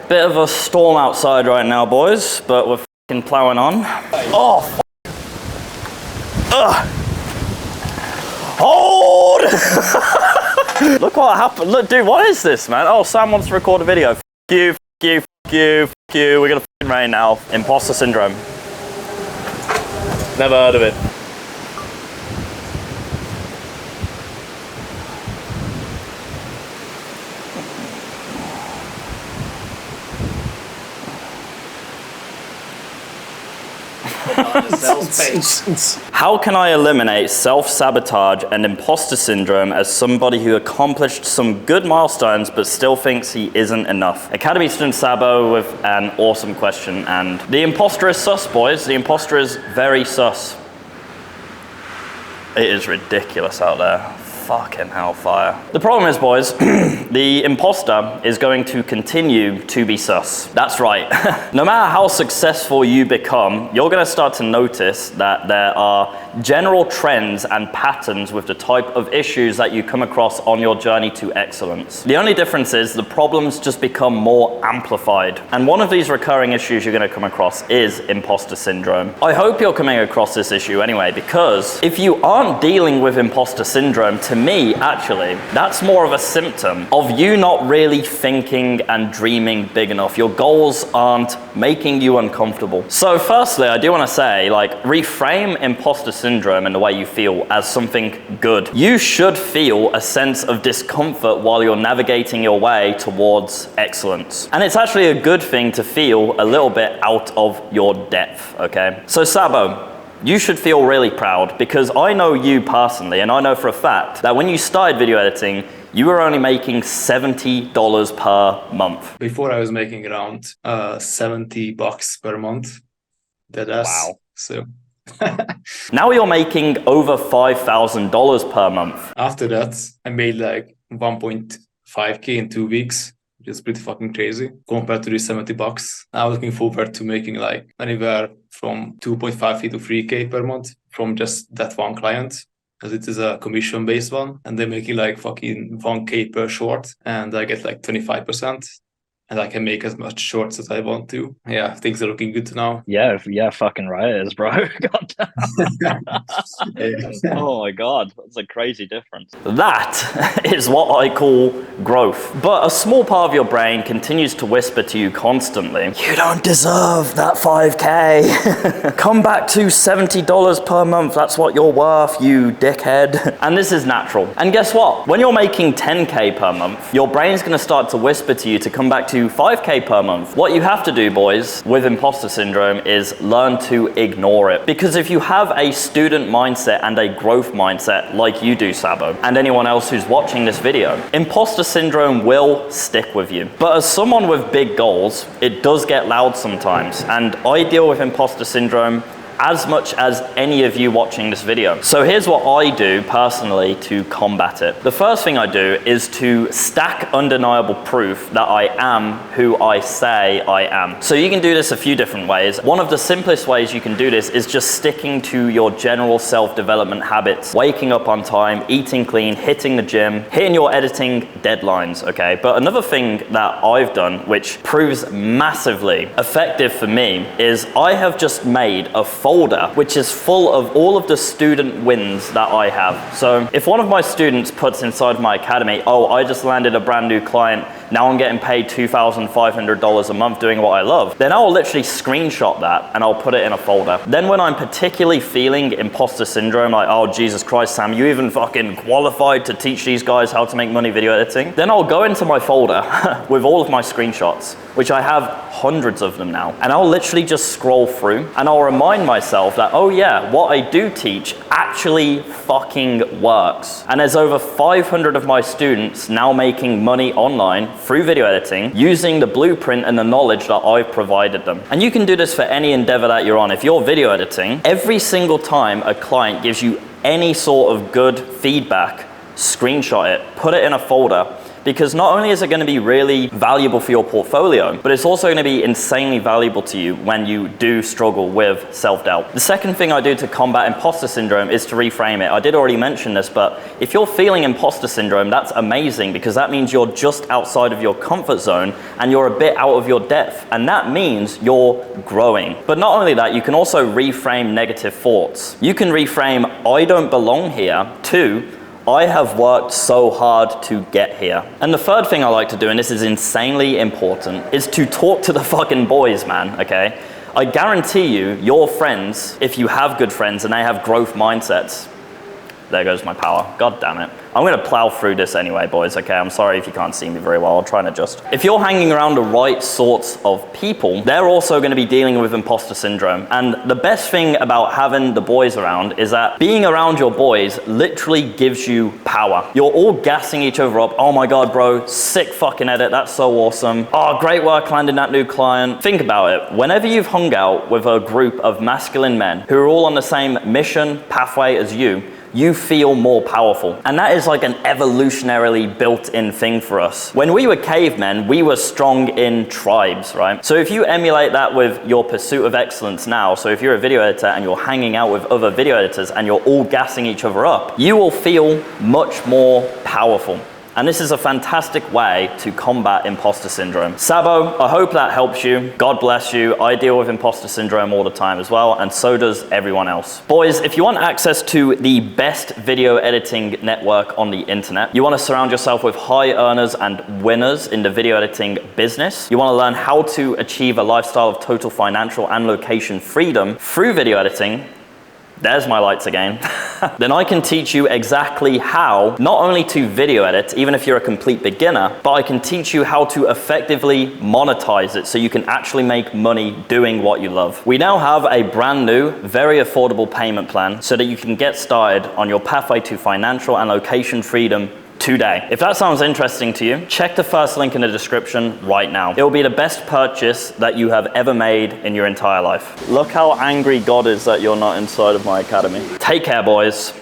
Bit of a storm outside right now, boys, but we're fucking plowing on. Oh, hold! Look what happened. Look, dude, what is this, man? Oh, Sam wants to record a video. F you, f you, f you, f you. We're gonna fucking rain now. Imposter syndrome. Never heard of it. How can I eliminate self-sabotage and imposter syndrome as somebody who accomplished some good milestones but still thinks he isn't enough? Academy student Sabo with an awesome question, and the imposter is sus, boys. The imposter is very sus. It is ridiculous out there. Fucking hellfire. The problem is, boys, the imposter is going to continue to be sus. That's right. No matter how successful you become, you're going to start to notice that there are general trends and patterns with the type of issues that you come across on your journey to excellence. The only difference is the problems just become more amplified. And one of these recurring issues you're going to come across is imposter syndrome. I hope you're coming across this issue anyway, because if you aren't dealing with imposter syndrome, to me, actually, that's more of a symptom of you not really thinking and dreaming big enough. Your goals aren't making you uncomfortable. So firstly, I do want to say, reframe imposter syndrome and the way you feel as something good. You should feel a sense of discomfort while you're navigating your way towards excellence. And it's actually a good thing to feel a little bit out of your depth, okay? So Sabo, you should feel really proud, because I know you personally, and I know for a fact that when you started video editing, you were only making $70 per month. Before I was making around $70 per month. Wow. So. Now you're making over $5,000 per month. After that, I made like 1.5K in 2 weeks. It's pretty fucking crazy compared to the $70. I'm looking forward to making like anywhere from 2.5K to 3K per month from just that one client, because it is a commission-based one, and they're making like fucking 1K per short, and I get like 25%. And I can make as much shorts as I want to. Yeah, things are looking good now. Yeah, fucking right it is, bro. God damn. Oh my God, that's a crazy difference. That is what I call growth. But a small part of your brain continues to whisper to you constantly, you don't deserve that 5K. Come back to $70 per month. That's what you're worth, you dickhead. And this is natural. And guess what? When you're making 10K per month, your brain's gonna start to whisper to you to come back to 5K per month. What you have to do, boys, with imposter syndrome is learn to ignore it. Because if you have a student mindset and a growth mindset like you do, Sabo, and anyone else who's watching this video, imposter syndrome will stick with you. But as someone with big goals, it does get loud sometimes. And I deal with imposter syndrome as much as any of you watching this video. So here's what I do personally to combat it. The first thing I do is to stack undeniable proof that I am who I say I am. So you can do this a few different ways. One of the simplest ways you can do this is just sticking to your general self-development habits. Waking up on time, eating clean, hitting the gym, hitting your editing deadlines, okay? But another thing that I've done, which proves massively effective for me, is I have just made a folder which is full of all of the student wins that I have. So if one of my students puts inside my academy, oh, I just landed a brand new client, now I'm getting paid $2,500 a month doing what I love, then I'll literally screenshot that and I'll put it in a folder. Then when I'm particularly feeling imposter syndrome, like, oh, Jesus Christ, Sam, you even fucking qualified to teach these guys how to make money video editing? Then I'll go into my folder with all of my screenshots, which I have hundreds of them now, and I'll literally just scroll through and I'll remind myself that, oh yeah, what I do teach actually fucking works. And there's over 500 of my students now making money online through video editing using the blueprint and the knowledge that I've provided them. And you can do this for any endeavor that you're on. If you're video editing, every single time a client gives you any sort of good feedback, screenshot it, put it in a folder, because not only is it going to be really valuable for your portfolio, but it's also going to be insanely valuable to you when you do struggle with self-doubt. The second thing I do to combat imposter syndrome is to reframe it. I did already mention this, but if you're feeling imposter syndrome, that's amazing, because that means you're just outside of your comfort zone and you're a bit out of your depth, and that means you're growing. But not only that, you can also reframe negative thoughts. You can reframe "I don't belong here" to "I have worked so hard to get here." And the third thing I like to do, and this is insanely important, is to talk to the fucking boys, man, okay? I guarantee you, your friends, if you have good friends and they have growth mindsets, there goes my power, god damn it. I'm gonna plow through this anyway, boys, okay? I'm sorry if you can't see me very well, I'll try and adjust. If you're hanging around the right sorts of people, they're also gonna be dealing with imposter syndrome. And the best thing about having the boys around is that being around your boys literally gives you power. You're all gassing each other up. "Oh my God, bro, sick fucking edit, that's so awesome. Oh, great work landing that new client." Think about it. Whenever you've hung out with a group of masculine men who are all on the same mission, pathway as you feel more powerful. And that is like an evolutionarily built-in thing for us. When we were cavemen, we were strong in tribes, right? So if you emulate that with your pursuit of excellence now, so if you're a video editor and you're hanging out with other video editors and you're all gassing each other up, you will feel much more powerful. And this is a fantastic way to combat imposter syndrome. Sabo, I hope that helps you. God bless you. I deal with imposter syndrome all the time as well, and so does everyone else. Boys, if you want access to the best video editing network on the internet, you want to surround yourself with high earners and winners in the video editing business, you want to learn how to achieve a lifestyle of total financial and location freedom through video editing, there's my lights again. Then I can teach you exactly how, not only to video edit, even if you're a complete beginner, but I can teach you how to effectively monetize it so you can actually make money doing what you love. We now have a brand new, very affordable payment plan so that you can get started on your pathway to financial and location freedom today. If that sounds interesting to you, check the first link in the description right now. It will be the best purchase that you have ever made in your entire life. Look how angry God is that you're not inside of my academy. Take care, boys.